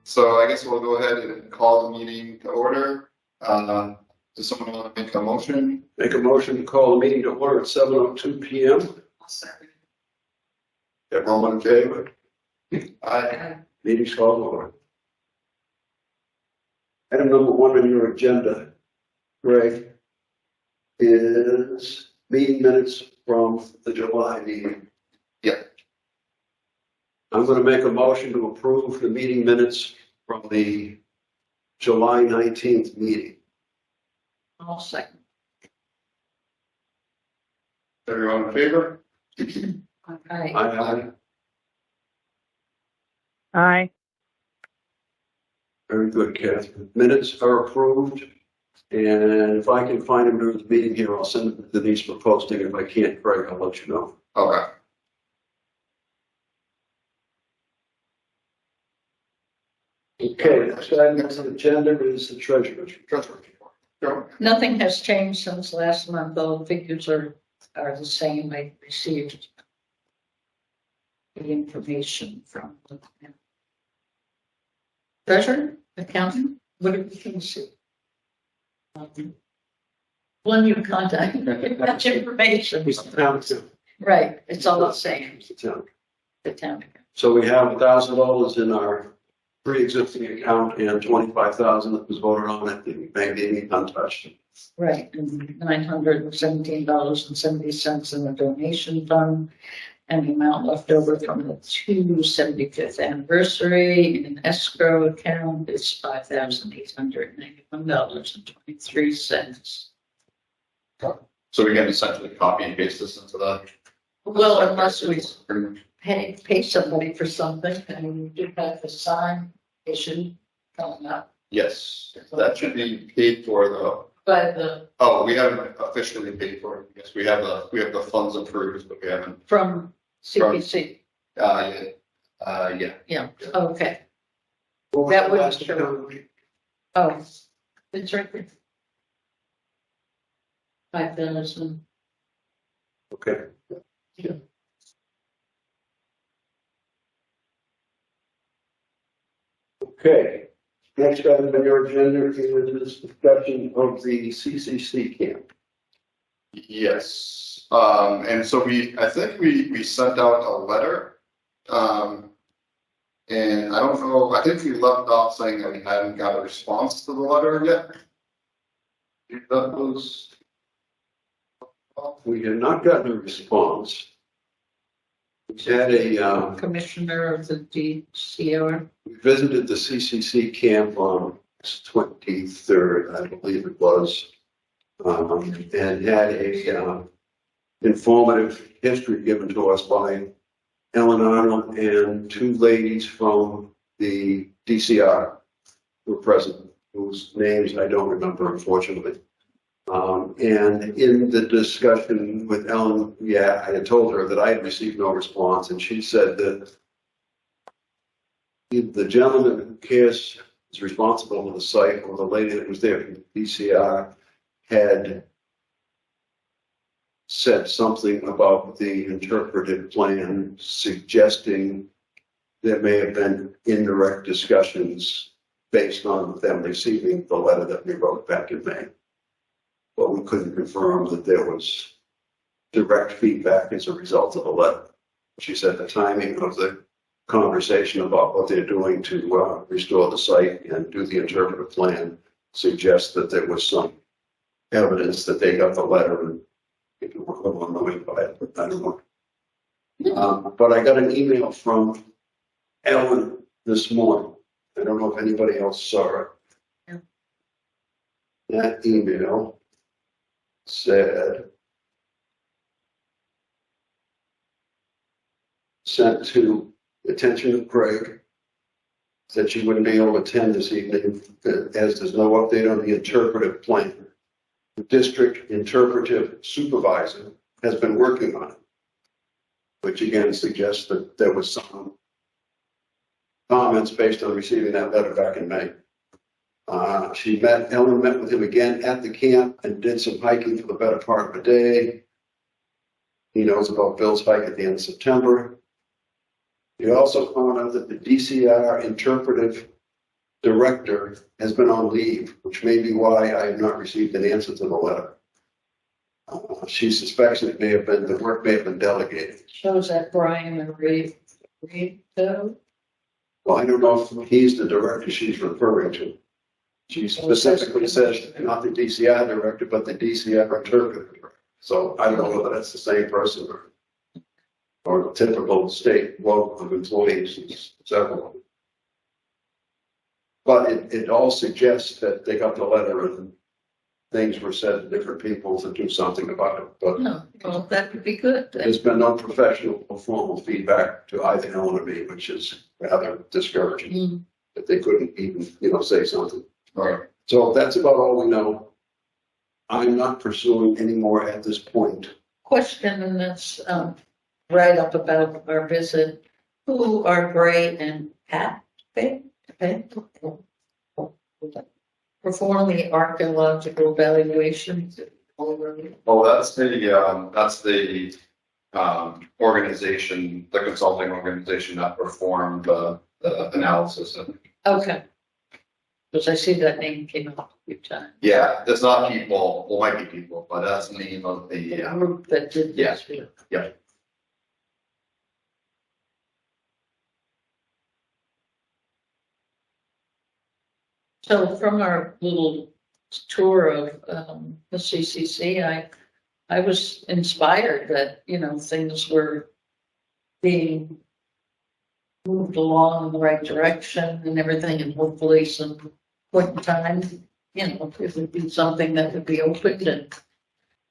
So I guess we'll go ahead and call the meeting to order. Does someone want to make a motion? Make a motion to call the meeting to order at 7:02 p.m. Everyone in favor? Aye. Meeting's called to order. Item number 1 on your agenda, Greg, is meeting minutes from the July meeting. Yeah. I'm going to make a motion to approve the meeting minutes from the July 19th meeting. I'll second. Everyone in favor? Aye. Aye. Aye. Very good, Catherine. Minutes are approved. And if I can find them during the meeting here, I'll send them to Denise for posting. If I can't, Greg, I'll let you know. Okay. Okay, next item on the agenda is the treasurer's Treasurer report. Go. Nothing has changed since last month. All the figures are the same. I received the information from the treasurer, accountant. What did you see? One you contact, much information. It's the town account. Right, it's all the same. It's the town. The town. So we have $1,000 in our pre-existing account and $25,000 that was voted on at the May meeting untouched. Right, and $917.70 in the donation fund, and the amount left over from the 275th anniversary in escrow account is $5,891.23. So we can essentially copy and paste this into the. Well, unless we pay somebody for something, and we do have the sign issue coming up Yes, that should be paid for though. by the, Oh, we haven't officially paid for it. Yes, we have the funds approved, but we haven't. from CPC. Yeah. Yeah, okay. What was That the would last show. account? Oh, it's right there. 5,000. Okay. Okay, next item on your agenda is this discussion of the CCC camp. Yes, and so I think we sent out a letter. And I don't know, I think we left off saying that we hadn't got a response to the letter yet. That was. We had not gotten a response. We had Commissioner of the DCR. we visited the CCC camp on 23rd, I believe it was, and had a informative history given to us by Ellen Arnold and 2 ladies from the DCR who were present, whose names I don't remember, unfortunately. And in the discussion with Ellen, I had told her that I had received no response, and she said that the gentleman who is responsible for the site, or the lady that was there from the DCR, had said something about the interpretive plan, suggesting there may have been indirect discussions based on them receiving the letter that we wrote back in May. But we couldn't confirm that there was direct feedback as a result of the letter. She said the timing of the conversation about what they're doing to restore the site and do the interpretive plan suggests that there was some evidence that they got the letter and people were a little annoyed by it, but I don't know. But I got an email from Ellen this morning. I don't know if anybody else saw it. Yeah. That email said, sent to the attention of Craig, said she wouldn't be able to attend this evening as there's no update on the interpretive plan. The district interpretive supervisor has been working on it, which again suggests that there was some comments based on receiving that letter back in May. Ellen met with him again at the camp and did some hiking for the better part of a day. He knows about Bill's hike at the end of September. He also found out that the DCR interpretive director has been on leave, which may be why I have not received an answer to the letter. She suspects it may have been, the work may have been delegated. Shows that Brian and Reed, Well, I don't know if he's the director she's referring to. She specifically says not the DCI director, but the DCI interpreter. So I don't know whether that's the same person or the typical state work of employees, it's several. But it all suggests that they got the letter and things were said to different people to do something about it. But no, well, that would be good. there's been no professional or formal feedback to either Ellen or me, which is rather discouraging. Mm. That they couldn't even, say something. Right. So that's about all we know. I'm not pursuing any more at this point. Question, and that's, right up about our visit. Who are Gray and Pat? Perform the archaeological evaluations. Well, that's the organization, the consulting organization that performed the analysis. Okay. Because I see that name came up a few times. Yeah, it's not people, well, might be people, but that's the name of The the, group that did this. yeah. So from our little tour of the CCC, I was inspired that, things were being moved along in the right direction and everything, and hopefully some point in time, it would be something that would be opened and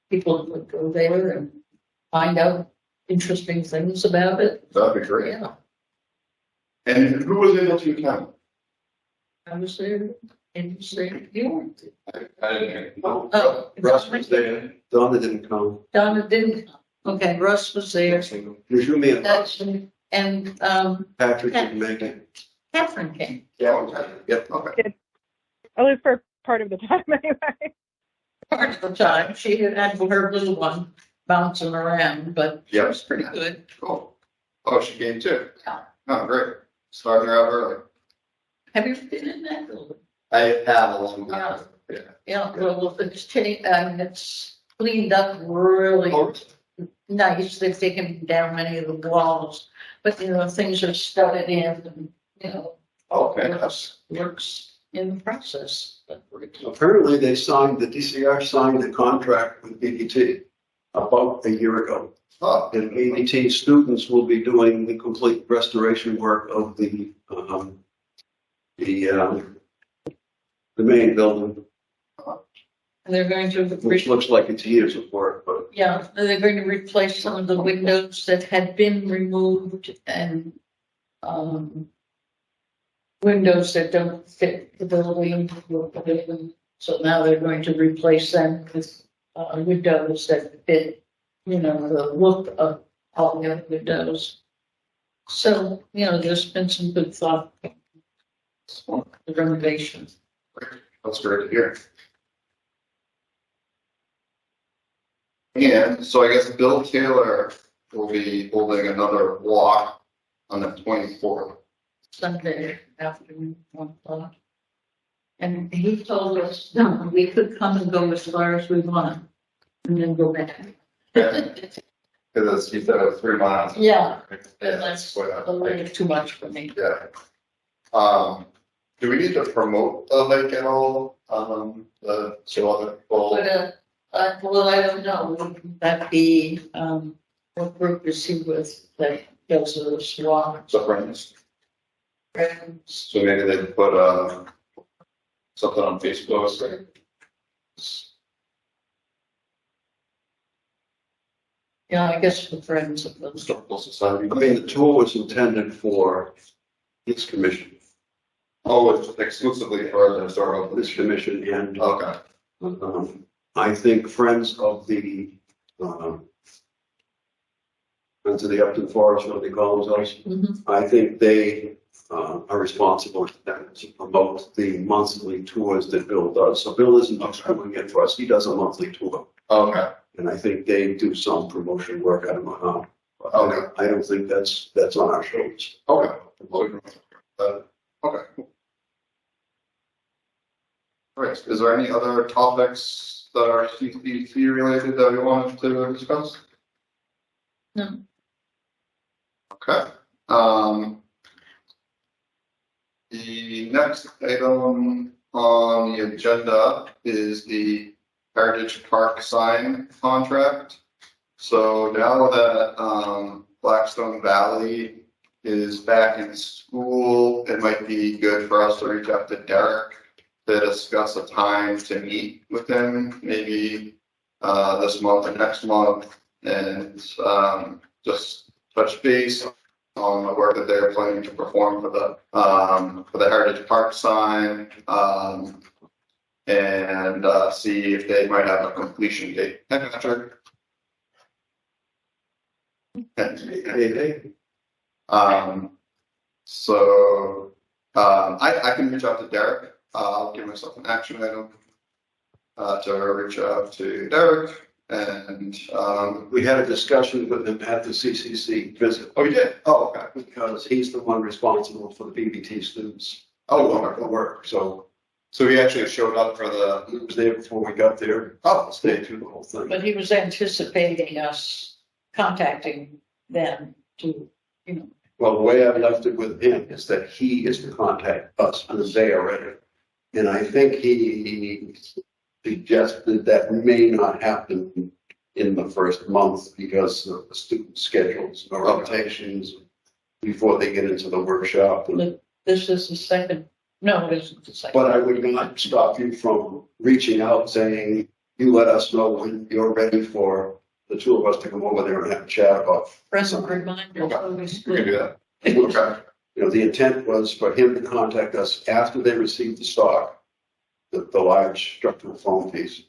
people would go there and find out interesting things about it. That'd be great. Yeah, And who was able to attend? I was there in St. York. I didn't know. Oh, Russ was there. Donna didn't come. Donna didn't come. Okay, Russ was there. There's you, me, and That's, and Patrick didn't make it. Catherine came. Yeah, okay. Yep, okay. At least for part of the time anyway. Part of the time, she had her little one bouncing around, but she Yep. was pretty good. Cool. Oh, she came too? Yeah. Oh, great. Starting her out early. Have you been in that building? I have a long time. Yeah. Yeah, well, it's it's cleaned up really Oh, nice. They've taken down many of the walls, but things are studded in and, okay. works in the process. But Apparently they signed, the DCR signed the contract with BDT about a year ago. Oh, And BDT students will be doing the complete restoration work of the main building, and they're going to which looks like it's years of work, but yeah, they're going to replace some of the windows that had been removed and windows that don't fit the building. So now they're going to replace them with windows that fit, the look of all the other windows. So, there's been some good thought for the renovation. that's great to hear. And so I guess Bill Taylor will be holding another walk on the 24th. Sunday afternoon, 1:00. And he told us, no, we could come and go as far as we want and then go back. Because he said it was 3 miles. Yeah, Yeah, that's quite a little too much for me. Yeah. Do we need to promote the lake at all? So other people, But, well, I don't know, would that be, what group is he with that goes to the swamp? the friends, Friends? so maybe they put, something on Facebook. Yeah, I guess the friends of those. Historical Society. I mean, the tour was intended for this commission, Oh, it's exclusively for the historical. this commission, and Okay, I think Friends of the Upton Forest, what they call themselves, Mhm. I think they are responsible for that, to promote the monthly tours that Bill does. So Bill isn't just doing it for us, he does a monthly tour. okay, And I think they do some promotion work, I don't know how. Okay. I don't think that's on our shoulders. okay. Okay. Right, is there any other topics that are CCC related that we wanted to discuss? No. Okay, the next item on the agenda is the Heritage Park sign contract. So now that, Blackstone Valley is back in school, it might be good for us to reach out to Derek to discuss a time to meet with him, maybe, this month or next month, and, just touch base on the work that they're planning to perform for the Heritage Park sign, and see if they might have a completion date. Hey, Patrick. Hey. I can reach out to Derek. I'll give myself an action item to reach out to Derek, and We had a discussion with him at the CCC visit. oh, you did? Oh, okay. Because he's the one responsible for the BBT students. Oh, The wonderful. work, so So he actually showed up for the. he was there before we got there. Oh, Stayed through the whole thing. But he was anticipating us contacting them to, Well, the way I left it with him is that he is to contact us and they are ready. And I think he suggested that may not happen in the first month because of the student schedules or rotations before they get into the workshop. look, this is the second, no, it isn't the second. But I would not stop you from reaching out saying, you let us know when you're ready for the two of us to come over there and have a chat about. Present reminder. Okay. always we can do good. that. Okay. You know, the intent was for him to contact us after they received the stock, the large structural foam piece.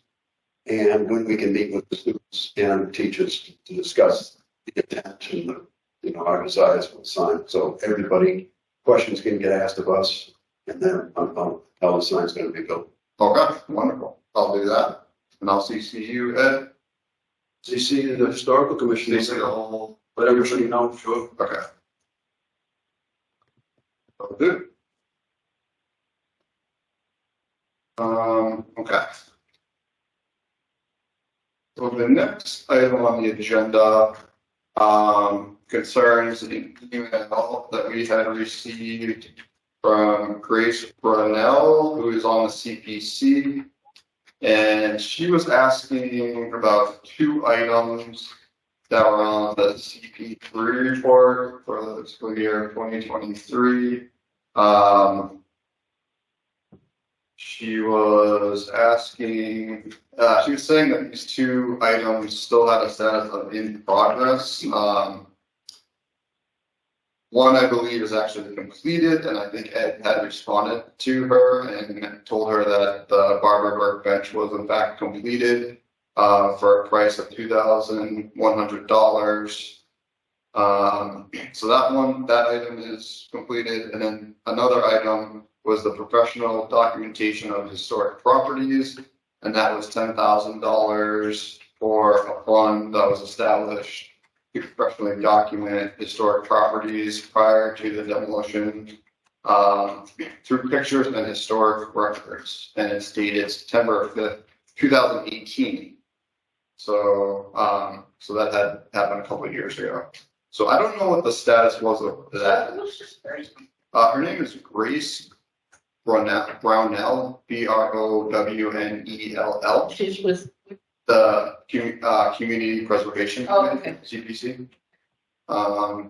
And when we can meet with the students and teachers to discuss the intent and our desires for the sign. So everybody, questions can get asked of us and then on how the sign's going to be built. Okay, wonderful. I'll do that. And I'll CC you, Ed. CC, the historical commission, CC the whole. let everybody know, sure. Okay. That'll do. Okay. So the next item on the agenda, concerns the email that we had received from Grace Brunel, who is on the CPC. And she was asking about two items that were on the CP3 report for the fiscal year 2023. She was asking, she was saying that these two items still had a status of in progress. One, I believe, is actually completed, and I think Ed had responded to her and told her that the Barber workbench was in fact completed for a price of $2,100. So that item is completed, and then another item was the professional documentation of historic properties, and that was $10,000 for a fund that was established to professionally document historic properties prior to the demolition through pictures and historic records, and it's dated September 5th, 2018. So that had happened a couple of years ago. So I don't know what the status was of that. Her name is Grace Brownell, Brownell. She's with, The Community Preservation Oh, Committee, okay. CPC. I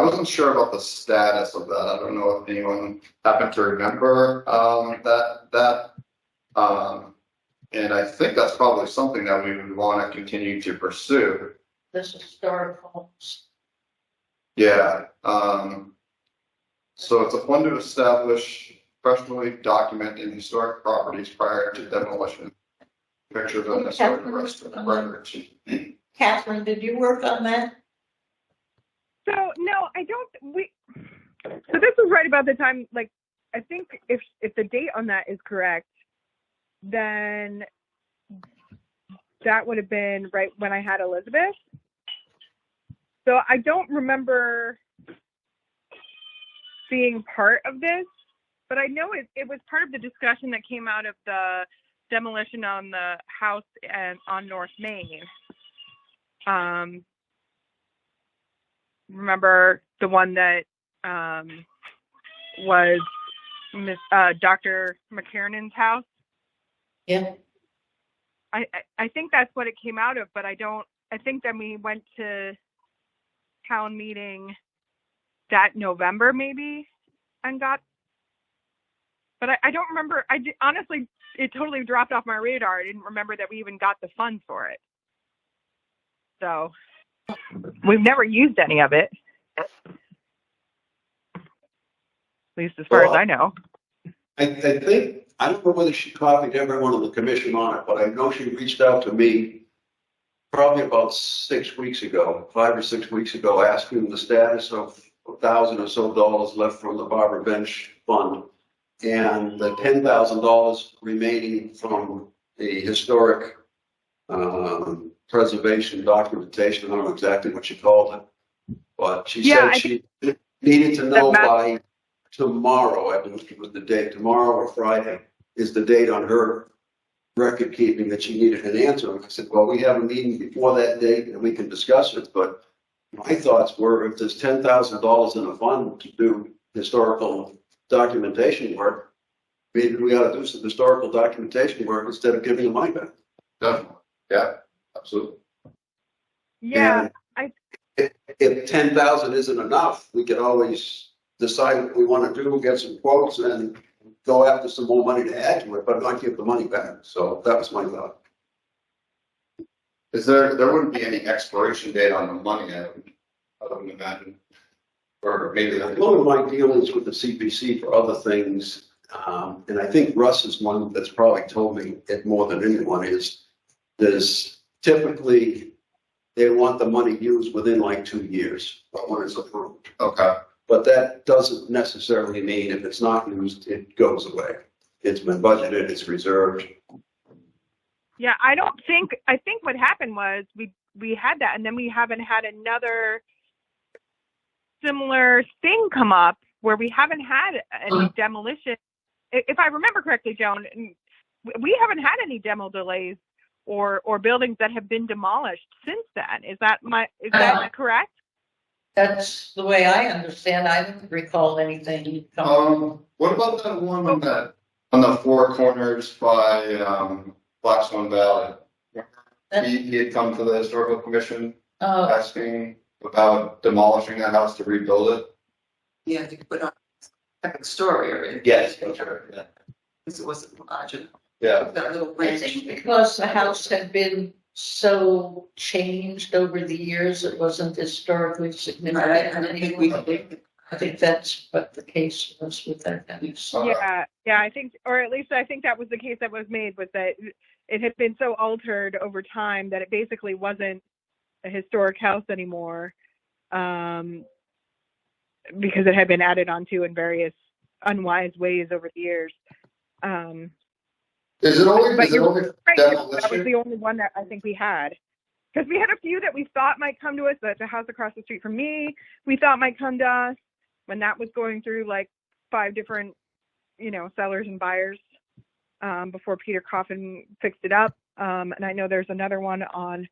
wasn't sure about the status of that. I don't know if anyone happened to remember that. And I think that's probably something that we would want to continue to pursue. this historic homes. Yeah. So it's a fund to establish, professionally documenting historic properties prior to demolition. Pictures of historic records. Catherine, did you work on that? So no, I don't. So this was right about the time. Like, I think if the date on that is correct, then that would have been right when I had Elizabeth. So I don't remember being part of this. but I know it was part of the discussion that came out of the demolition on the house and on North Main. Remember the one that was Dr. McKiernan's house? Yeah. I think that's what it came out of, but I think then we went to town meeting that November maybe and got, but I don't remember. Honestly, it totally dropped off my radar. I didn't remember that we even got the funds for it. So we've never used any of it. At least as far as I know. I think, I don't know whether she copied everyone on the commission on it, but I know she reached out to me probably about 5 or 6 weeks ago, asking the status of $1,000 or so left from the Barbara Bench Fund and the $10,000 remaining from the historic preservation documentation. I don't know exactly what she called it, but she said she needed to know by tomorrow. I believe it was the date. Tomorrow or Friday is the date on her record keeping that she needed an answer. And I said, well, we have a meeting before that date and we can discuss it. But my thoughts were, if there's $10,000 in a fund to do historical documentation work, maybe we ought to do some historical documentation work instead of giving the money back. Definitely. Yeah, absolutely. Yeah. And if 10,000 isn't enough, we could always decide what we want to do, get some quotes, and go after some more money to add to it, but not give the money back. So that was my thought. There wouldn't be any expiration date on the money, I wouldn't imagine. Or maybe One of my dealings with the CPC for other things, and I think Russ is one that's probably told me it more than anyone, is there's typically they want the money used within like 2 years when it's approved. Okay. But that doesn't necessarily mean if it's not used, it goes away. It's been budgeted, it's reserved. Yeah, I think what happened was we had that, and then we haven't had another similar thing come up where we haven't had any demolition. If I remember correctly, Joan, we haven't had any demo delays or buildings that have been demolished since then. Is that correct? That's the way I understand. I don't recall anything. What about that one on the four corners by Black Swan Valley? He had come to the historical commission asking about demolishing that house to rebuild it. Yeah, to put on a second story area. Yes, that's right. Yeah. Because it wasn't large enough. Yeah. That little I bridge. think because the house had been so changed over the years, it wasn't historically significant. Right, and I think we did. I think that's what the case was with that house. Yeah, I think, or at least I think that was the case that was made, was that it had been so altered over time that it basically wasn't a historic house anymore, because it had been added onto in various unwise ways over the years. Is it only Right, that was demolition? the only one that I think we had. Because we had a few that we thought might come to us, but the house across the street from me, we thought might come to us when that was going through like 5 different, sellers and buyers before Peter Coffin fixed it up. And I know there's another one on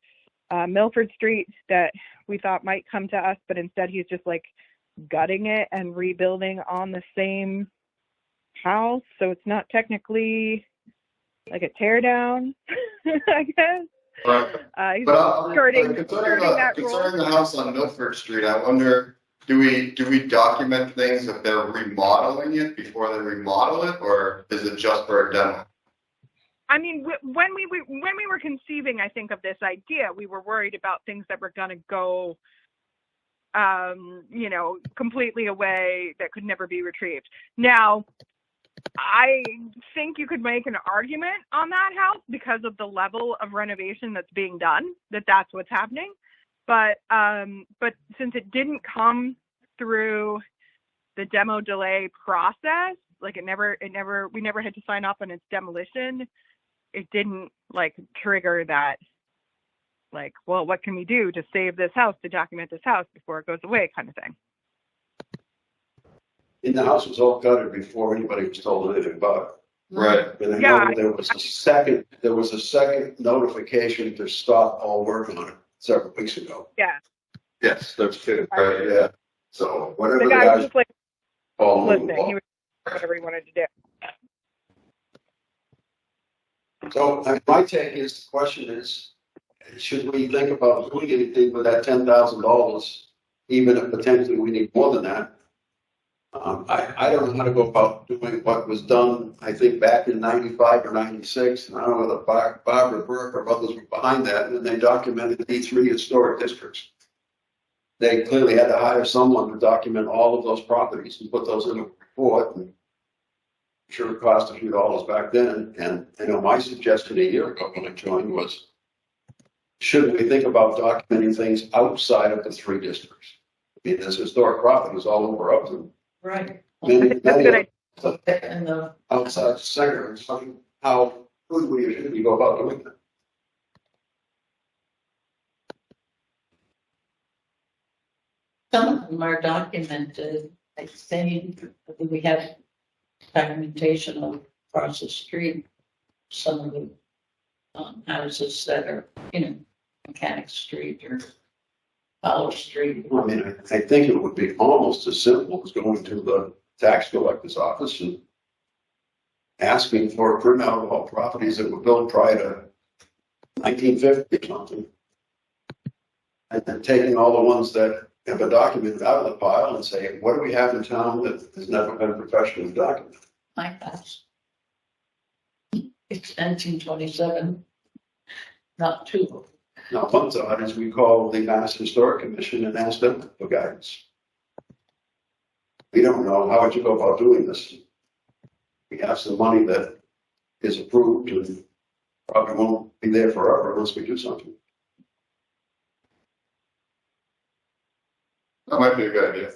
Milford Street that we thought might come to us, but instead he's just like gutting it and rebuilding on the same house. So it's not technically like a tear down, I guess. Right. He's But skirting concerning that role. the house on Milford Street, I wonder, do we document things if they're remodeling it before they remodel it, or is it just for a demo? I mean, when we were conceiving, I think, of this idea, we were worried about things that were going to go, completely away, that could never be retrieved. Now, I think you could make an argument on that house because of the level of renovation that's being done, that's what's happening. But since it didn't come through the demo delay process, like we never had to sign off on its demolition. It didn't like trigger that, like, well, what can we do to save this house, to document this house before it goes away, kind of thing. And the house was all gutted before anybody was told anything about Right. it. And I Yeah. know there was a second notification to stop all work on it several weeks ago. Yeah. Yes, there's two. Right, yeah. So whatever The the guy was guys just like call listening. He was whatever he wanted to do. So my take is, the question is, should we think about doing anything with that $10,000, even if potentially we need more than that? I don't know how to go about doing what was done, I think back in 95 or 96. And I don't know whether Barbara Burke or others were behind that, and they documented the 3 historic districts. They clearly had to hire someone to document all of those properties and put those in a report. And sure it cost a few dollars back then. And I know my suggestion a year ago when I joined was, should we think about documenting things outside of the 3 districts? I mean, there's historic properties all over Upton. Right. Many, That's many good. of And the, outside centers, how could we, should we go about doing that? some of them are documented, I think, we have documentation of across the street, some of the houses that are, Mechanic Street or Fowler Street. I mean, I think it would be almost as simple as going to the tax collector's office and asking for a printout of all properties that were built prior to 1950 or something. And then taking all the ones that have a document out of the pile and saying, what do we have in town that has never been professionally documented? My house. It's 1927, not too. Now, one thought is we call the Mass Historic Commission and ask them for guidance. We don't know, how would you go about doing this? We have some money that is approved and probably won't be there forever unless we do something. That might be a good idea.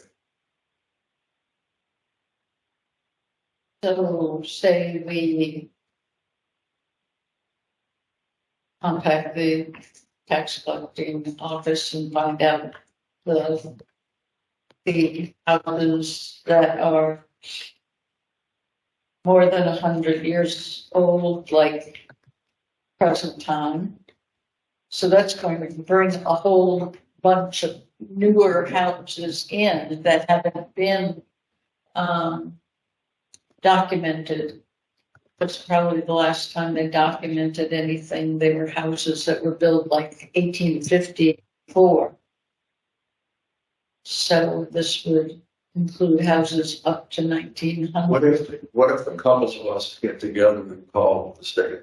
So say we contact the tax collecting office and find out the houses that are more than 100 years old, like present time. So that's going to bring a whole bunch of newer houses in that haven't been documented. That's probably the last time they documented anything. They were houses that were built like 1854. So this would include houses up to 1900. What if the couples of us get together and call the state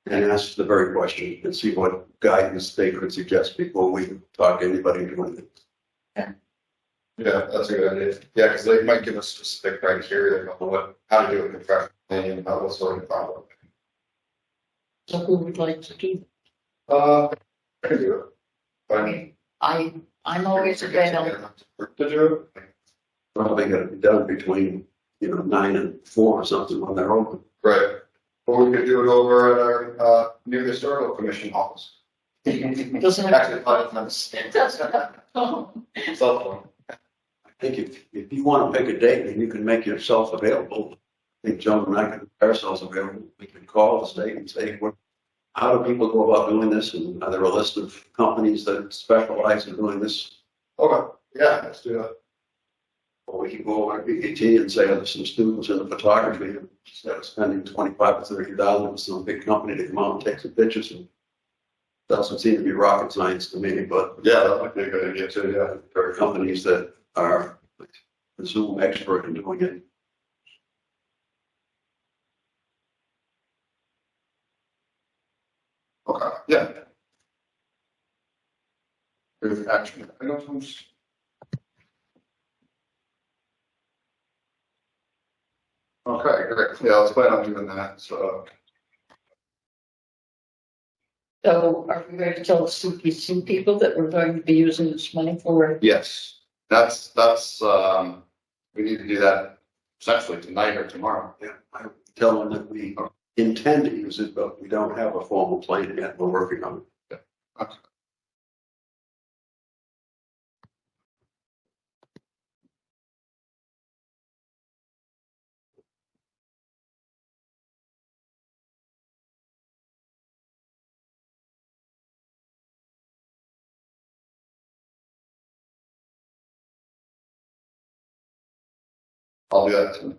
and ask the very question and see what guidance they could suggest before we talk to anybody doing it? Yeah, that's a good idea. Yeah, because they might give us specific criteria on how to do it professionally and how what's sort of problem. So who would like to do? I can do it. I Fine. mean, I'm always available. To do it. Probably got to be done between, 9 and 4 or something when they're open. Right. Or we could do it over at our new historical commission office. Doesn't have Actually, it doesn't have. cell phone. I think if you want to pick a date and you can make yourself available, I think John and I can make ourselves available. We can call the state and say, how do people go about doing this? And are there a list of companies that specialize in doing this? Okay, yeah, let's do that. Or we can go over to PKT and say, there's some students in the photography, instead of spending 25 or 30,000 with some big company to come out and take some pictures. And doesn't seem to be rocket science to me, but Yeah, that might be a good idea too, yeah. there are companies that are, I presume, expert in doing it. Okay, yeah. There's action items. Okay, great. Yeah, let's plan on doing that, so. So are we going to tell the CPC people that we're going to be using this money for? Yes, that's, we need to do that essentially tonight or tomorrow. Yeah, I would tell them that we intend to use it, but we don't have a formal plan yet. We're working on it. Okay. I'll do that too.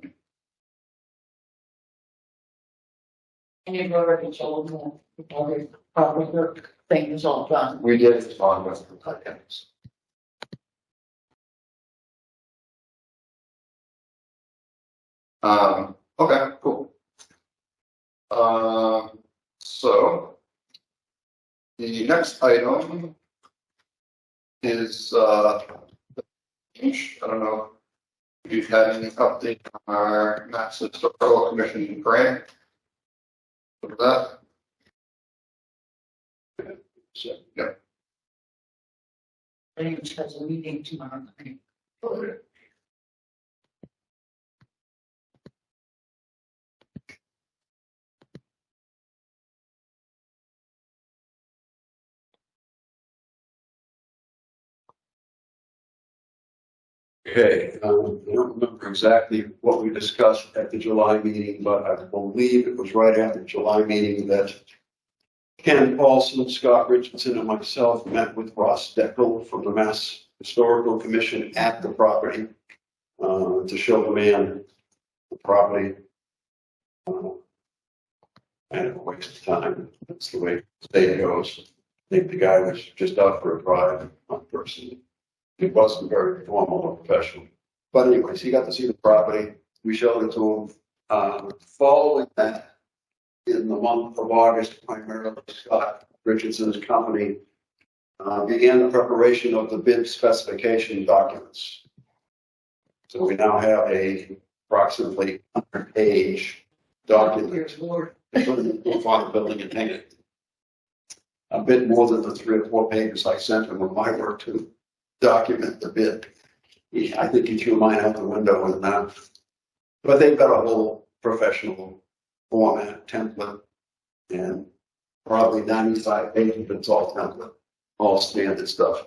And you've already told them, probably work thing is all done. We did respond with the items. Okay, cool. So the next item is, I don't know if you've had any update on our Mass Historical Commission grant. For that, So, yeah. James has a meeting tomorrow night. okay, I don't remember exactly what we discussed at the July meeting, but I believe it was right after the July meeting that Ken Paulson, Scott Richardson, and myself met with Ross Deckel from the Mass Historical Commission at the property to show the man the property. Kind of a waste of time. That's the way the state goes. I think the guy was just out for a drive, not personally. He wasn't very formal or professional. But anyways, he got to see the property. We showed it to him. Following that, in the month of August, primarily Scott Richardson's company began the preparation of the bid specification documents. So we now have a approximately 100-page document Here's Lord. for the building and painting. A bit more than the 3 or 4 pages I sent him with my work to document the bid. I think he threw mine out the window and but they've got a whole professional format template and probably 95 pages, it's all template, all standard stuff.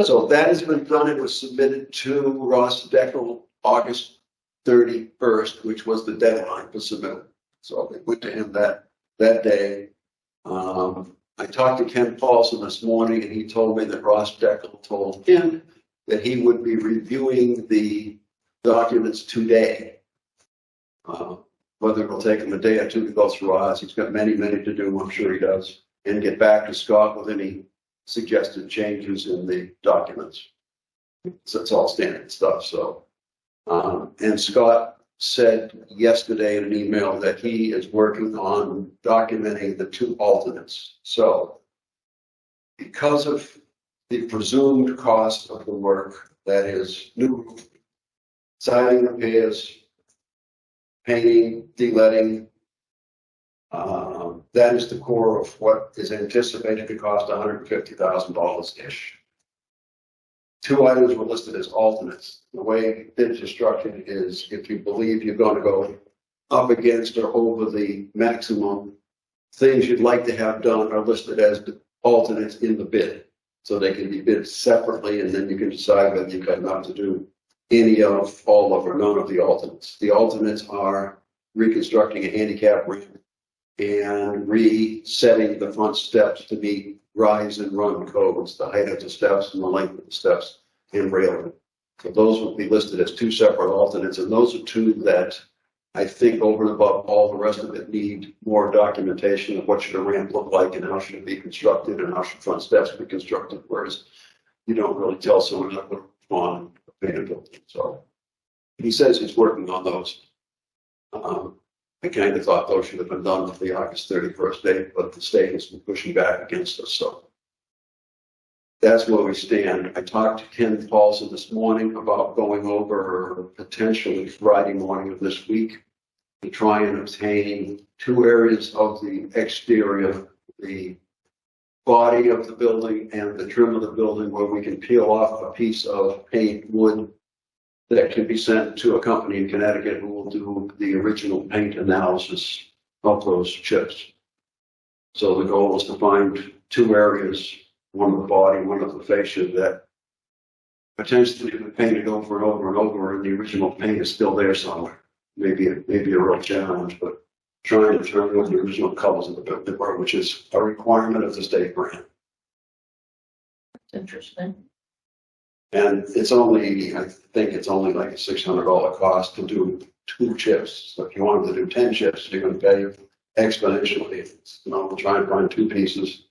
So that has been done. It was submitted to Ross Deckel August 31st, which was the deadline for submittal. So they went to him that day. I talked to Ken Paulson this morning and he told me that Ross Deckel told him that he would be reviewing the documents today. Whether it'll take him a day or two to go through ours, he's got many to do, I'm sure he does, and get back to Scott with any suggested changes in the documents. So it's all standard stuff, so. And Scott said yesterday in an email that he is working on documenting the 2 alternates. So because of the presumed cost of the work, that is new roof, siding repairs, painting, de-letting, that is the core of what is anticipated to cost $150,000-ish. 2 items were listed as alternates. The way bids are structured is if you believe you're going to go up against or over the maximum, things you'd like to have done are listed as alternates in the bid. So they can be bid separately and then you can decide whether you've got enough to do any of, all of, or none of the alternates. The alternates are reconstructing a handicap ramp and resetting the front steps to meet rise and run codes, the height of the steps and the length of the steps and railing. So those would be listed as 2 separate alternates, and those are 2 that I think over and above all the rest of it need more documentation of what should a ramp look like and how should it be constructed and how should front steps be constructed, whereas you don't really tell someone how to put on a painted building. So he says he's working on those. I kind of thought those should have been done with the August 31st date, but the state has been pushing back against us. So that's where we stand. I talked to Ken Paulson this morning about going over potentially Friday morning of this week to try and obtain 2 areas of the exterior, the body of the building and the trim of the building, where we can peel off a piece of paint wood that can be sent to a company in Connecticut who will do the original paint analysis of those chips. So the goal is to find 2 areas, one of the body, one of the fascia, that potentially have been painted over and over and over, and the original paint is still there somewhere. Maybe a real challenge, but trying to determine what the original colors of the building were, which is a requirement of the state grant. That's interesting. And it's only, I think it's only like a $600 cost to do 2 chips. So if you wanted to do 10 chips, you're going to pay exponentially. It's, we'll try and find 2 pieces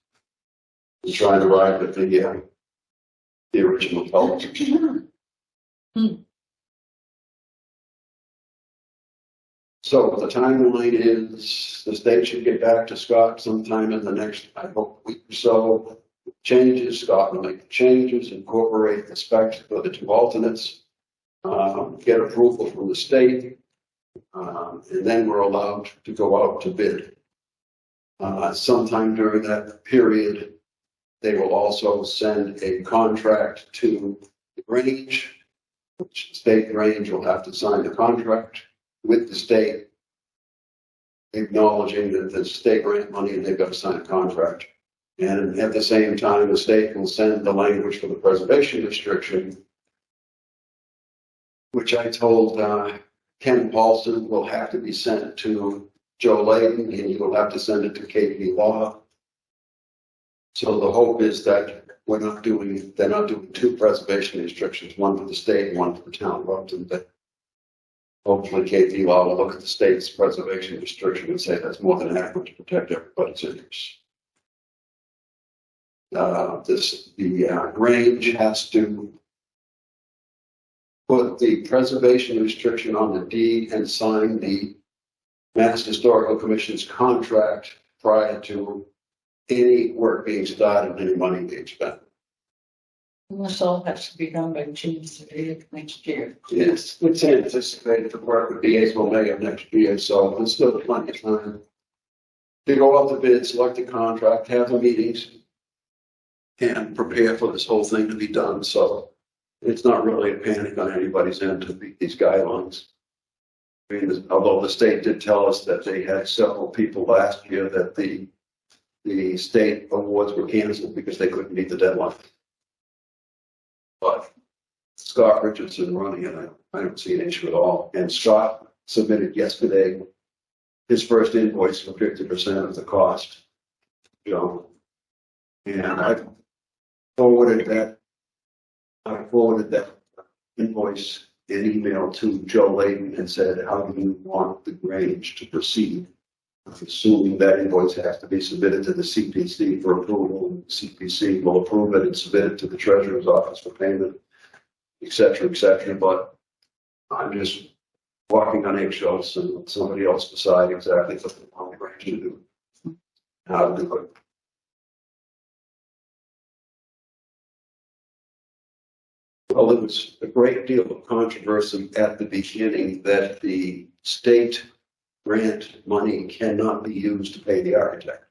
and try and arrive at the original colors. So the timeline is the state should get back to Scott sometime in the next, I hope, week or so. Changes, Scott will make the changes, incorporate the specs for the 2 alternates, get approval from the state, and then we're allowed to go out to bid. Sometime during that period, they will also send a contract to the Grange, which state Grange will have to sign the contract with the state, acknowledging that the state grant money and they've got to sign a contract. And at the same time, the state will send the language for the preservation restriction, which I told Ken Paulson will have to be sent to Joe Layton, and he will have to send it to KP Law. So the hope is that they're not doing 2 preservation restrictions, one for the state and one for the town of Upton. But hopefully KP Law will look at the state's preservation restriction and say that's more than adequate to protect everybody's interests. The Grange has to put the preservation restriction on the deed and sign the Mass Historical Commission's contract prior to any work being started and any money being spent. And this all has to be done by June 30th next year. Yes, it's anticipated the work would be April, May of next year, so there's still plenty of time to go out to bid, select a contract, have the meetings, and prepare for this whole thing to be done. So it's not really a panic on anybody's end to meet these guidelines. I mean, although the state did tell us that they had several people last year that the state awards were canceled because they couldn't meet the deadline. But Scott Richardson running it, I don't see an issue at all. And Scott submitted yesterday his first invoice for 50% of the cost. And I forwarded that invoice and email to Joe Layton and said, how do you want the Grange to proceed? Assuming that invoice has to be submitted to the CPC for approval. CPC will approve it and submit it to the treasurer's office for payment, et cetera, et cetera. But I'm just walking on eggshells and let somebody else decide exactly what they want the Grange to do, how to do it. Well, there was a great deal of controversy at the beginning that the state grant money cannot be used to pay the architect.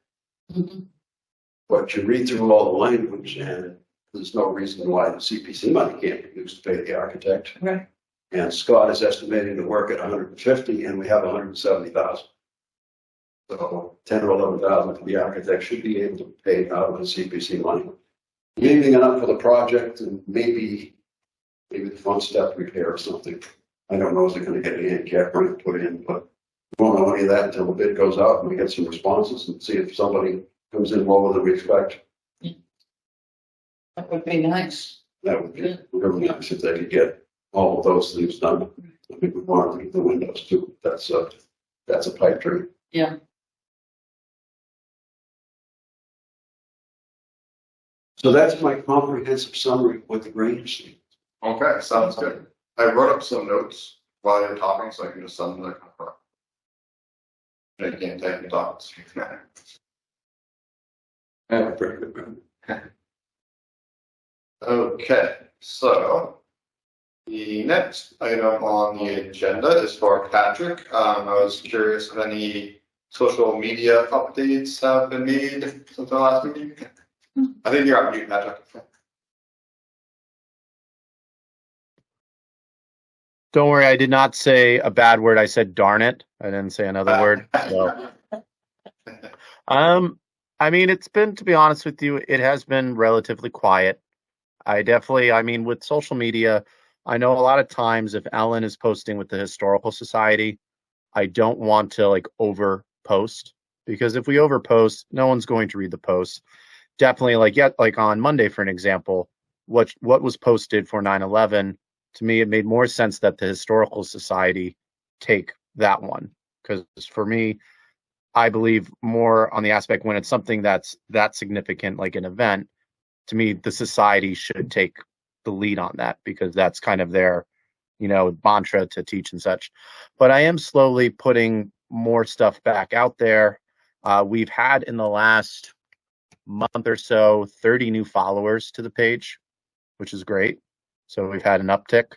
Mm-hmm. But you read through all the language and there's no reason why the CPC money can't be used to pay the architect. Right. And Scott is estimating the work at 150 and we have 170,000. So 10 or 11,000 for the architect should be able to pay out of the CPC money. Leaving enough for the project and maybe the front step repair or something. I don't know if they're going to get a handicap ramp put in, but we won't know any of that until the bid goes out and we get some responses and see if somebody comes in lower than we expect. That would be nice. That would be really nice if they could get all of those things done. I think we want to get the windows too. That's a pipe dream. Yeah. So that's my comprehensive summary of what the Grange. Okay, sounds good. I wrote up some notes while you're talking, so I can just send them to confirm. I can't take the thoughts. I have a pretty good memory. Okay, so the next item on the agenda is for Patrick. I was curious if any social media updates have been made since the last meeting. I think you're on mute, Patrick. Don't worry, I did not say a bad word. I said darn it. I didn't say another word. So. I mean, it's been, to be honest with you, it has been relatively quiet. With social media, I know a lot of times if Ellen is posting with the Historical Society, I don't want to over post, because if we over post, no one's going to read the post. Definitely like on Monday, for an example, what was posted for 9/11, to me, it made more sense that the Historical Society take that one. Because for me, I believe more on the aspect when it's something that's that significant, like an event, to me, the society should take the lead on that because that's kind of their, mantra to teach and such. But I am slowly putting more stuff back out there. We've had in the last month or so 30 new followers to the page, which is great. So we've had an uptick.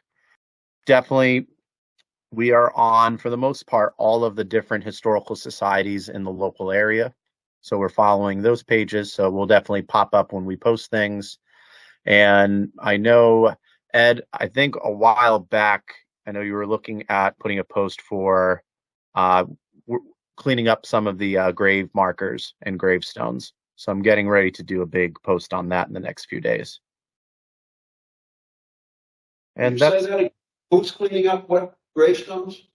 Definitely, we are on, for the most part, all of the different historical societies in the local area. So we're following those pages. So we'll definitely pop up when we post things. And I know, Ed, I think a while back, I know you were looking at putting a post for cleaning up some of the grave markers and gravestones. So I'm getting ready to do a big post on that in the next few days. And You say that again? Who's cleaning up what gravestones?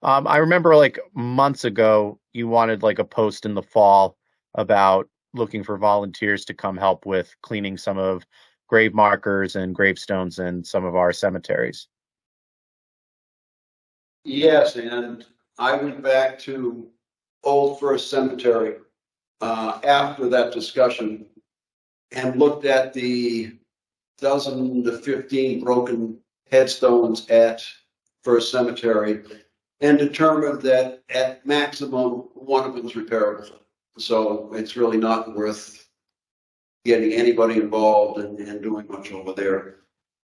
I remember like months ago, you wanted like a post in the fall about looking for volunteers to come help with cleaning some of grave markers and gravestones in some of our cemeteries. Yes, and I went back to Old First Cemetery after that discussion and looked at the dozen to 15 broken headstones at First Cemetery and determined that at maximum one of them is repairable. So it's really not worth getting anybody involved and doing much over there.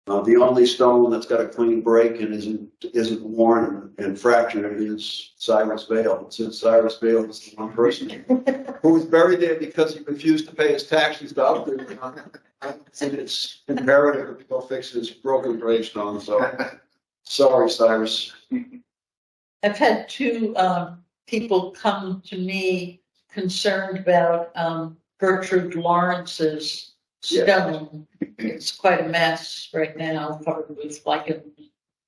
The only stone that's got a clean break and isn't worn and fractured is Cyrus Vale. Since Cyrus Vale is the one person who was buried there because he refused to pay his taxes to Upton, and it's imperative to go fix his broken gravestone. So sorry, Cyrus. I've had two people come to me concerned about Gertrude Lawrence's stone. It's quite a mess right now, covered with lichen,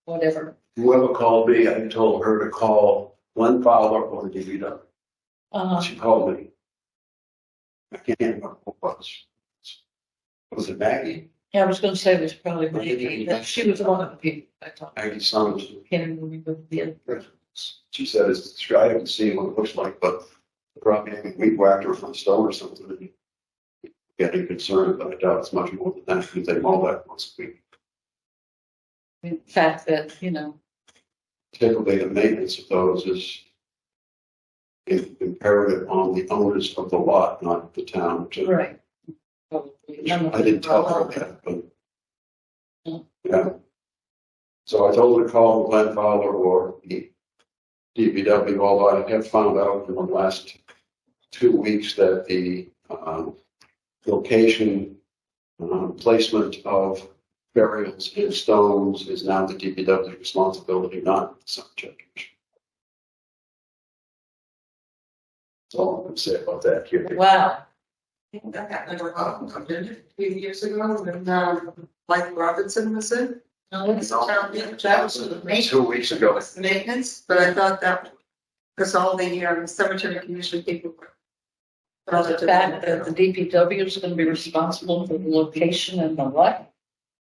whatever. Whoever called me, I told her to call Glenn Fowler or the DPW. She called me. I can't remember who it was. Was it Maggie? Yeah, I was going to say it was probably Maggie. She was one of the people I talked to. Maggie Summers. Can't remember the other. She said, I haven't seen what it looks like, but probably weed whacker from a stone or something. Getting concerned, but I doubt it's much more than that because they mow that once a week. The fact that, Typically, the maintenance of those is imperative on the owners of the lot, not the town. right. I didn't tell her that, but yeah. So I told her to call Glenn Fowler or the DPW, although I have found out in the last 2 weeks that the location placement of burials in stones is now the DPW responsibility, not the cemetery commission. That's all I'm going to say about that here. Wow. That happened a few years ago when Mike Robinson was in. No, it's town, that was the main 2 weeks ago. Was maintenance, but I thought that because all the cemetery commission people were. the fact that the DPW is going to be responsible for the location and the what?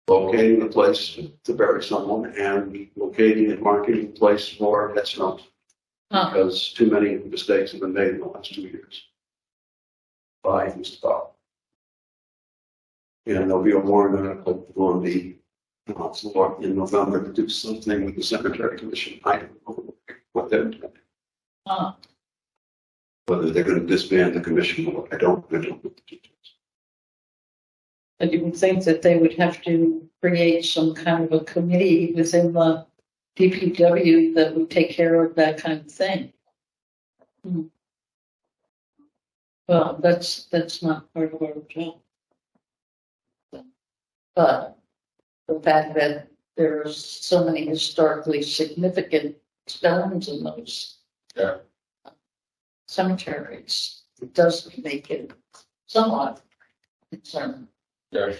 Locating the place to bury someone and locating and marketing the place for headstones. Because too many mistakes have been made in the last 2 years. By Mr. Bob. And there'll be a warrant article on the floor in November to do something with the cemetery commission. I don't know what they're doing. Whether they're going to disband the commission or what, I don't know the details. But you would think that they would have to create some kind of a committee within the DPW that would take care of that kind of thing. Well, that's not part of our job. But the fact that there's so many historically significant stones in those cemeteries, it does make it somewhat concerning. Yeah.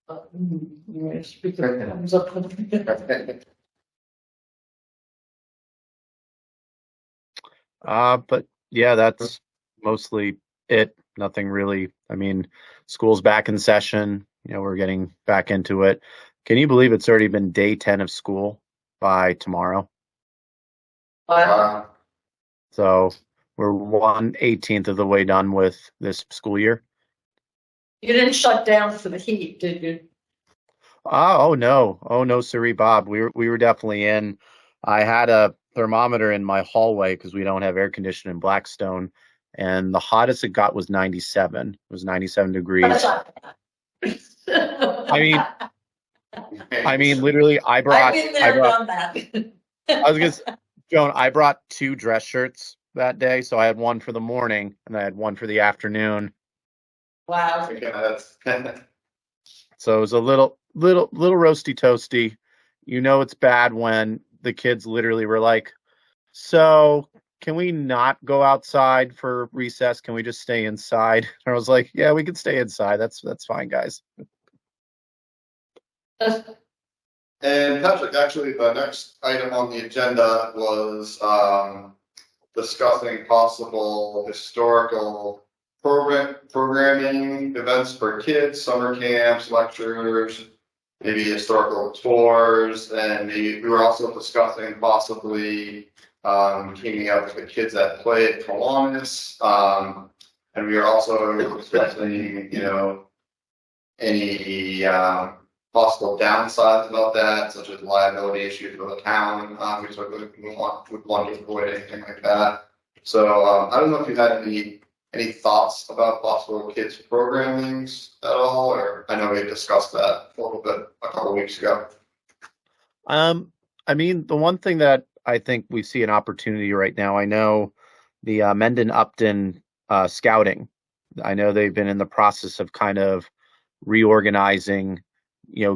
Yes, because it comes up with- But yeah, that's mostly it. Nothing really. I mean, school's back in session. We're getting back into it. Can you believe it's already been day 10 of school by tomorrow? Wow. So we're 1/18th of the way done with this school year. You didn't shut down for the heat, did you? Oh no. Oh no, sirree, Bob. We were definitely in. I had a thermometer in my hallway because we don't have air conditioning in Blackstone, and the hottest it got was 97. It was 97 degrees. I mean, literally, I've been there, done that. I was gonna, Joan, I brought 2 dress shirts that day, so I had one for the morning and I had one for the afternoon. Wow. So it was a little roasty toasty. It's bad when the kids literally were like, "So, can we not go outside for recess? Can we just stay inside?" And I was like, "Yeah, we can stay inside. That's fine, guys." And Patrick, actually, the next item on the agenda was discussing possible historical programming events for kids, summer camps, lectures, maybe historical tours, and we were also discussing possibly teaming up with the kids that play at Kiwanis, and we are also discussing, any possible downsides about that, such as liability issues for the town, which would want to avoid anything like that. So I don't know if you had any thoughts about possible kids programmings at all, or I know we discussed that a little bit a couple of weeks ago. I mean, the one thing that I think we see an opportunity right now, I know the Mendon Upton scouting. I know they've been in the process of kind of reorganizing,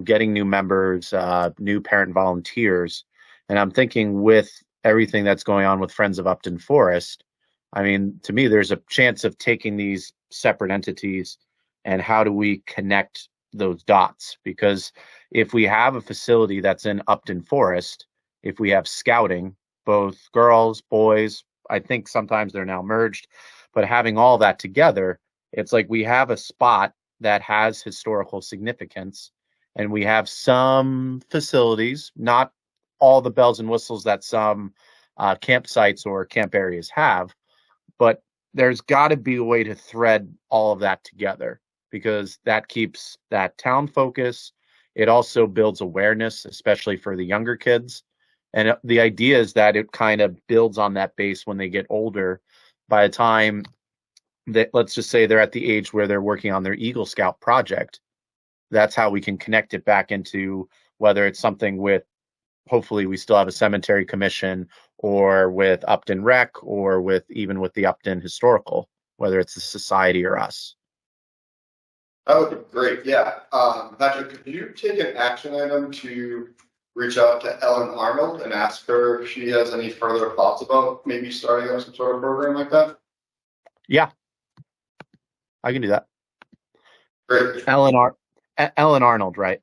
getting new members, new parent volunteers. And I'm thinking with everything that's going on with Friends of Upton Forest, I mean, to me, there's a chance of taking these separate entities and how do we connect those dots? Because if we have a facility that's in Upton Forest, if we have scouting, both girls, boys, I think sometimes they're now merged, but having all that together, it's like we have a spot that has historical significance and we have some facilities, not all the bells and whistles that some campsites or camp areas have, but there's got to be a way to thread all of that together because that keeps that town focus. It also builds awareness, especially for the younger kids. And the idea is that it kind of builds on that base when they get older. By the time that, let's just say they're at the age where they're working on their Eagle Scout project, that's how we can connect it back into whether it's something with, hopefully we still have a cemetery commission or with Upton Rec or with even with the Upton Historical, whether it's the society or us. That would be great. Yeah. Patrick, could you take an action item to reach out to Ellen Arnold and ask her if she has any further thoughts about maybe starting up some sort of program like that? Yeah, I can do that. Great. Ellen Arnold, right?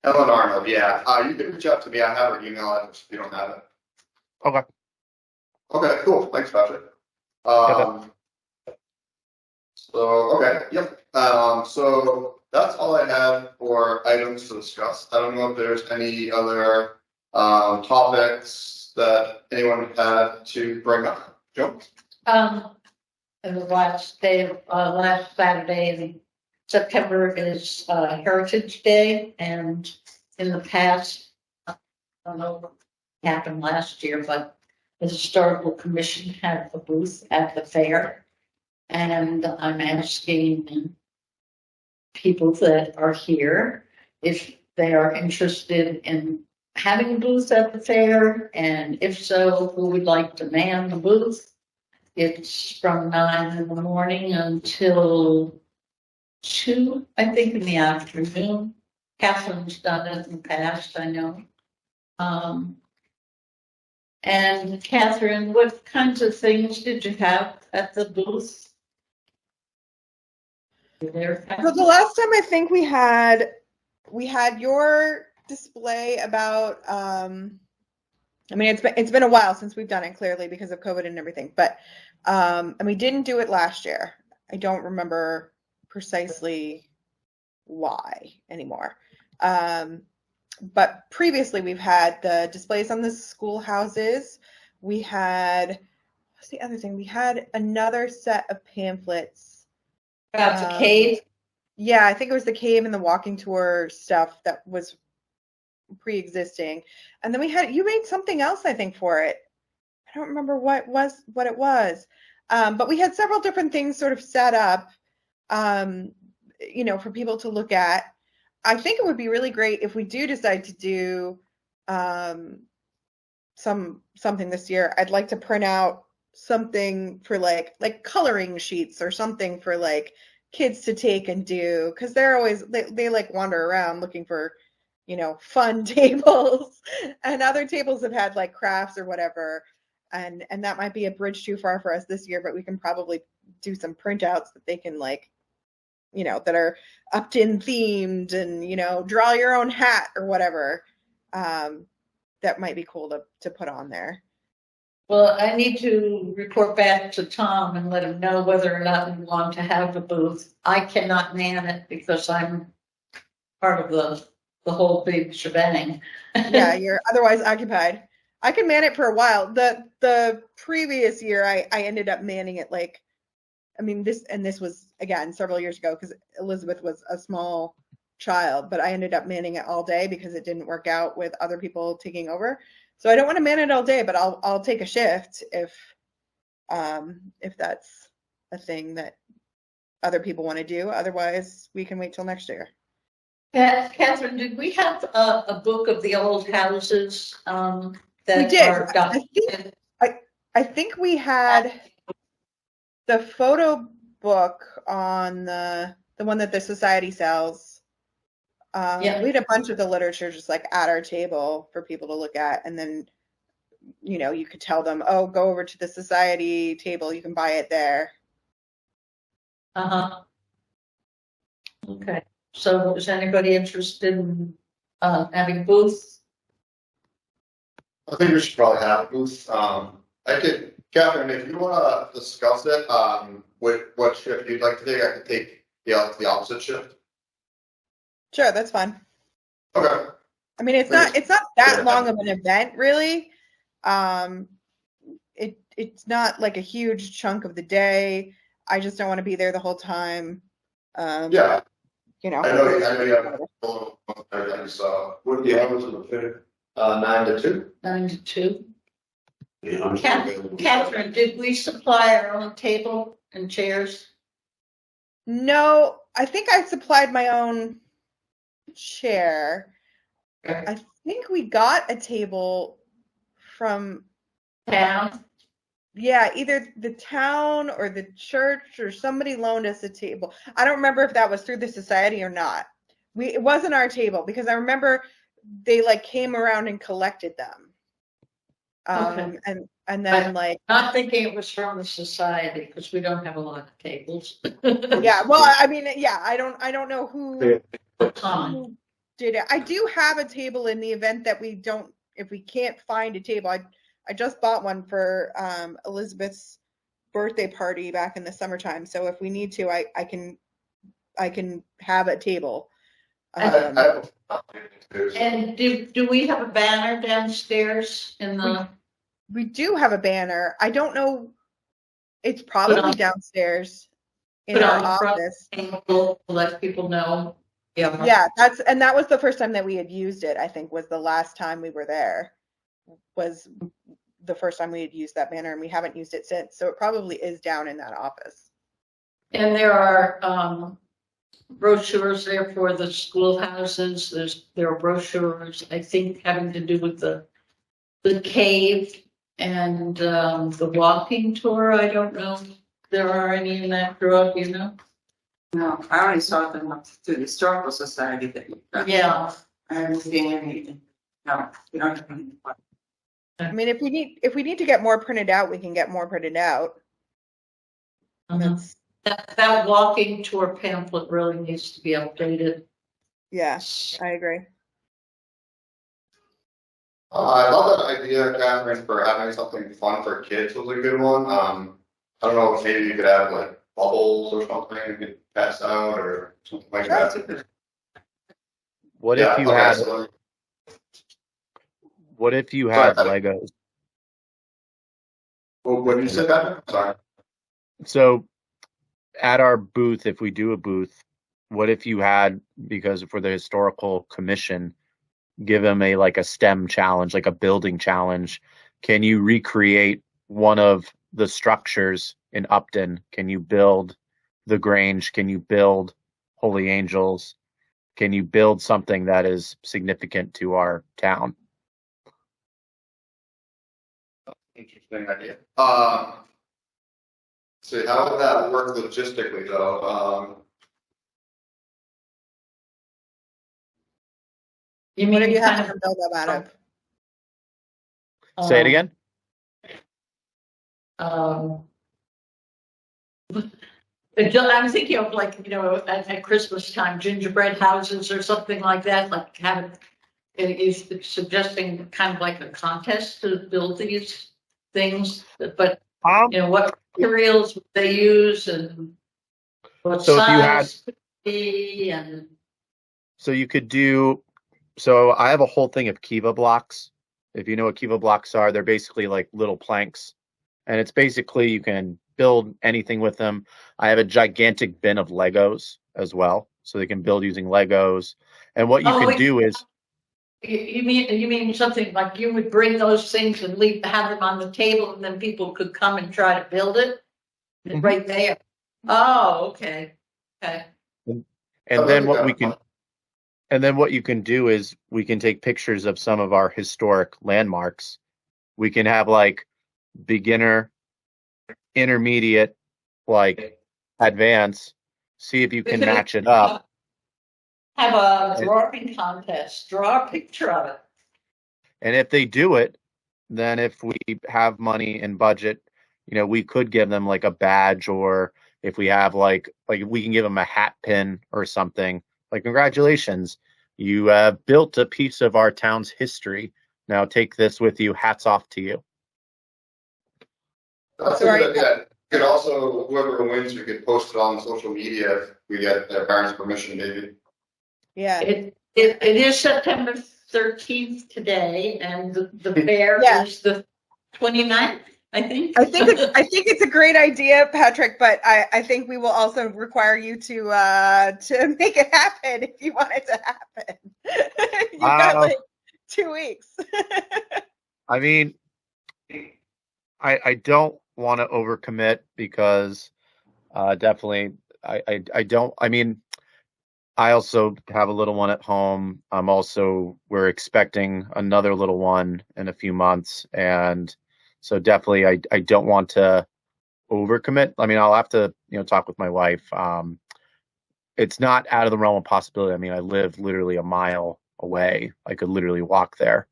Ellen Arnold, yeah. You can reach out to me. I have her email address if you don't have it. Okay. Okay, cool. Thanks, Patrick. Okay, yep. So that's all I have for items to discuss. I don't know if there's any other topics that anyone had to bring up. Joe? The last Saturday in September is Heritage Day, and in the past, I don't know what happened last year, but the Historical Commission had a booth at the fair, and I'm asking people that are here if they are interested in having a booth at the fair, and if so, who would like to man the booth. It's from 9 in the morning until 2, I think, in the afternoon. Catherine's done it in the past, I know. And Catherine, what kinds of things did you have at the booth? So the last time I think we had we had your display about, I mean, it's been a while since we've done it, clearly because of COVID and everything, but, and we didn't do it last year. I don't remember precisely why anymore. But previously we've had the displays on the schoolhouses. We had, what's the other thing? We had another set of pamphlets. About the cave. Yeah, I think it was the cave and the walking tour stuff that was pre-existing. And then you made something else, I think, for it. I don't remember what it was. But we had several different things sort of set up, for people to look at. I think it would be really great if we do decide to do something this year. I'd like to print out something for like coloring sheets or something for like kids to take and do, because they're always they like wander around looking for fun tables, and other tables have had like crafts or whatever, and that might be a bridge too far for us this year, but we can probably do some printouts that they can that are Upton themed and draw your own hat or whatever. That might be cool to put on there. Well, I need to report back to Tom and let him know whether or not we want to have the booth. I cannot man it because I'm part of the whole big shebang. Yeah, you're otherwise occupied. I can man it for a while. The previous year I ended up manning it this was again several years ago because Elizabeth was a small child, but I ended up manning it all day because it didn't work out with other people taking over. So I don't want to man it all day, but I'll take a shift if that's a thing that other people want to do. Otherwise, we can wait till next year. Catherine, did we have a book of the old houses that we did. are documented? I think we had the photo book on the one that the society sells. Yeah. We had a bunch of the literature just like at our table for people to look at, and then you could tell them, oh, go over to the society table, you can buy it there. Okay, so is anybody interested in having a booth? I think we should probably have a booth. Catherine, if you want to discuss it, what shift you'd like to take, I could take the opposite shift. Sure, that's fine. Okay. I mean, it's not that long of an event, really. It's not like a huge chunk of the day. I just don't want to be there the whole time. Yeah. I know you have a little, so What are the hours of the fair? 9 to 2. 9 to 2. Yeah, I'm Catherine, did we supply our own table and chairs? No, I think I supplied my own chair. Okay. I think we got a table from Town? Yeah, either the town or the church or somebody loaned us a table. I don't remember if that was through the society or not. It wasn't our table because I remember they came around and collected them. Okay. And then Not thinking it was from the society because we don't have a lot of tables. yeah, well, I mean, yeah, I don't know who did it. I do have a table in the event that if we can't find a table. I just bought one for Elizabeth's birthday party back in the summertime. So if we need to, I can have a table. And do we have a banner downstairs in the? We do have a banner. I don't know. It's probably downstairs in our office. To let people know. Yeah. Yeah, that was the first time that we had used it. I think was the last time we were there. Was the first time we had used that banner, and we haven't used it since. So it probably is down in that office. And there are brochures there for the schoolhouses. There are brochures, I think, having to do with the cave and the walking tour. I don't know if there are any in that group, No, I only saw them up through the historical society that you've done. Yeah. I haven't seen any. No, we don't have any. I mean, if we need to get more printed out, we can get more printed out. That walking tour pamphlet really needs to be updated. Yeah, I agree. I love that idea, Catherine, for having something fun for kids was a good one. I don't know if maybe you could have like bubbles or something you could pass out or something like that. What Yeah, if you okay, had so, what if you sorry, had Legos? what did you say, Catherine? Sorry. So at our booth, if we do a booth, what if you had, because for the historical commission, give them a like a STEM challenge, like a building challenge. Can you recreate one of the structures in Upton? Can you build the Grange? Can you build Holy Angels? Can you build something that is significant to our town? Interesting idea. So how would that work logistically though? You What do mean you have kind to of, build them out of? Say it again. um, I'm thinking of like, at Christmas time, gingerbread houses or something like that, like have it is suggesting kind of like a contest to build these things, but what materials they use and what So if you had, size could be and. so you could do, so I have a whole thing of Kiva blocks. If you know what Kiva blocks are, they're basically like little planks. And it's basically you can build anything with them. I have a gigantic bin of Legos as well. So they can build using Legos. And what you can do is, You mean something like you would bring those things and have them on the table and then people could come and try to build it Mhm. right there? Oh, okay. Okay. and then what we can, and then what you can do is we can take pictures of some of our historic landmarks. We can have like beginner, intermediate, like advanced, see if you can match it up. Have a drawing contest, draw a picture of it. And if they do it, then if we have money and budget, we could give them like a badge, or if we have like we can give them a hat pin or something. Like, congratulations, you have built a piece of our town's history. Now take this with you. Hats off to you. That's a good idea. You could also, whoever wins, we could post it on social media if we get their parents' permission, maybe. Yeah. It is September 13th today, and the fair Yeah. is the 29th, I think. I think it's a great idea, Patrick, but I think we will also require you to make it happen if you want it to happen. You've got like 2 weeks. I mean, I don't want to overcommit because definitely I don't. I mean, I also have a little one at home. We're expecting another little one in a few months. And so definitely I don't want to overcommit. I mean, I'll have to, talk with my wife. It's not out of the realm of possibility. I mean, I live literally a mile away. I could literally walk there.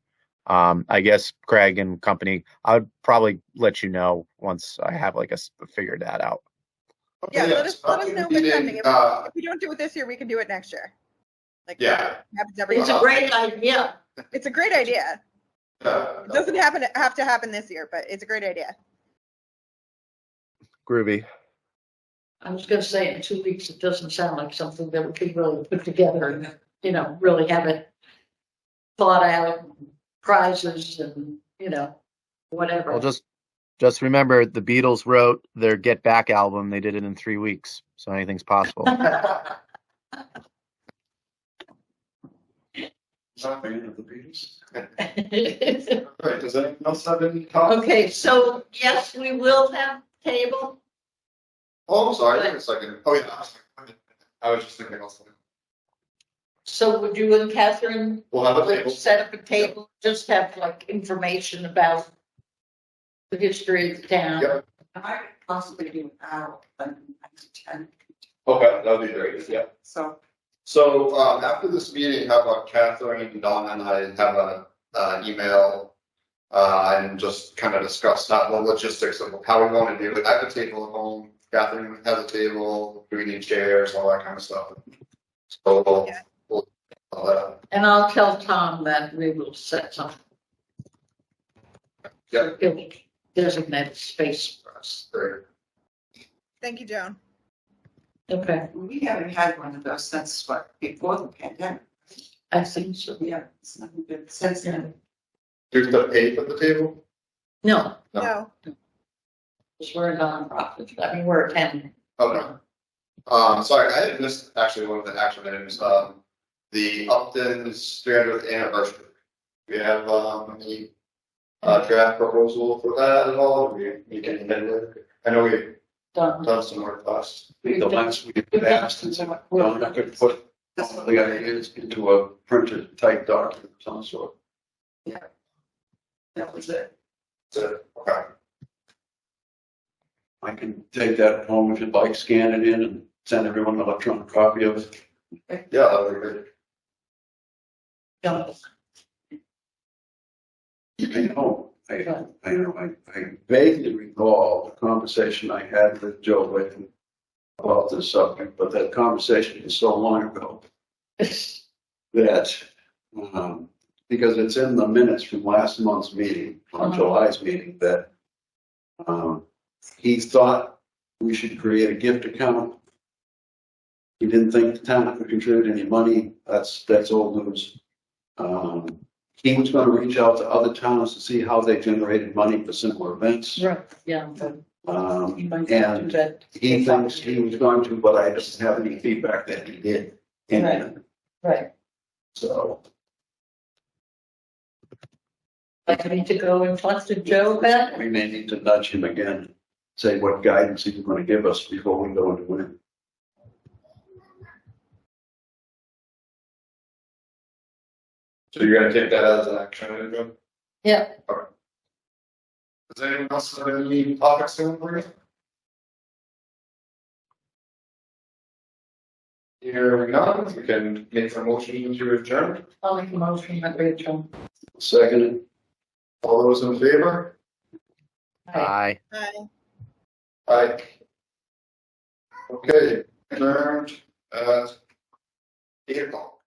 I guess Craig and company, I would probably let you know once I have figured that out. Yeah, let us know what's happening. If we don't do it this year, we can do it next year. Happens every It's year. a great idea. It's a great idea. It doesn't have to happen this year, but it's a great idea. Groovy. I was going to say in 2 weeks, it doesn't sound like something that we could really put together and, really have it thought out, prizes and, whatever. Well, just remember the Beatles wrote their Get Back album. They did it in 3 weeks. So anything's possible. Right, does anyone else have any comments? Okay, so yes, we will have table. Oh, I'm sorry, wait a second. Oh, yeah. I was just thinking also. So would you and Catherine We'll have a table. set up a table, just have information about the history of the town? Yep. I might possibly do out like 10. Okay, that would be great, yeah. So After this meeting, how about Catherine and Donna and I have an email and just kind of discuss that, the logistics of how we want to do it. I have a table at home. Catherine has a table. Do we need chairs, all that kind of stuff. So we'll all that. And I'll tell Tom that we will set some. Yeah. He'll designate space for us. Great. Thank you, Joan. Okay, We haven't had one of those since what, before the pandemic. I think so. Yeah, it's not been since then. There's the pay at the table? No, No. No. because we're a nonprofit. I mean, we're a town. Okay. Sorry, I had missed actually one of the action items, the Upton's 300th anniversary. We have, any, draft proposal for that at all? We can amend it. I know we've Done. done some work last. The last we've asked, Donna could put all the ideas into a printed type document of some sort. That was it. So, okay. I can take that home if you'd like, scan it in and send everyone an electronic copy of it. Yeah, that would be good. Done. I vaguely recall the conversation I had with Joe Whitten about this subject, but that conversation is so long ago that, because it's in the minutes from last month's meeting, on July's meeting, that he thought we should create a gift account. He didn't think the town could contribute any money. That's old news. He was going to reach out to other towns to see how they generated money for similar events. Right, yeah. You might And do that. he thinks he was going to, but I didn't have any feedback that he did. And Right. so, Like, I need to go and talk to Joe about it. we may need to nudge him again, say what guidance he's going to give us before we go into it. So you're gonna take that as an action item? Yeah. Does anyone else have any topics for you? Hearing none, we can make a motion to adjourn. I'll make a motion that we adjourn. Second, All those in favor? Aye. Bye. Aye. Okay, adjourned at 8 o'clock.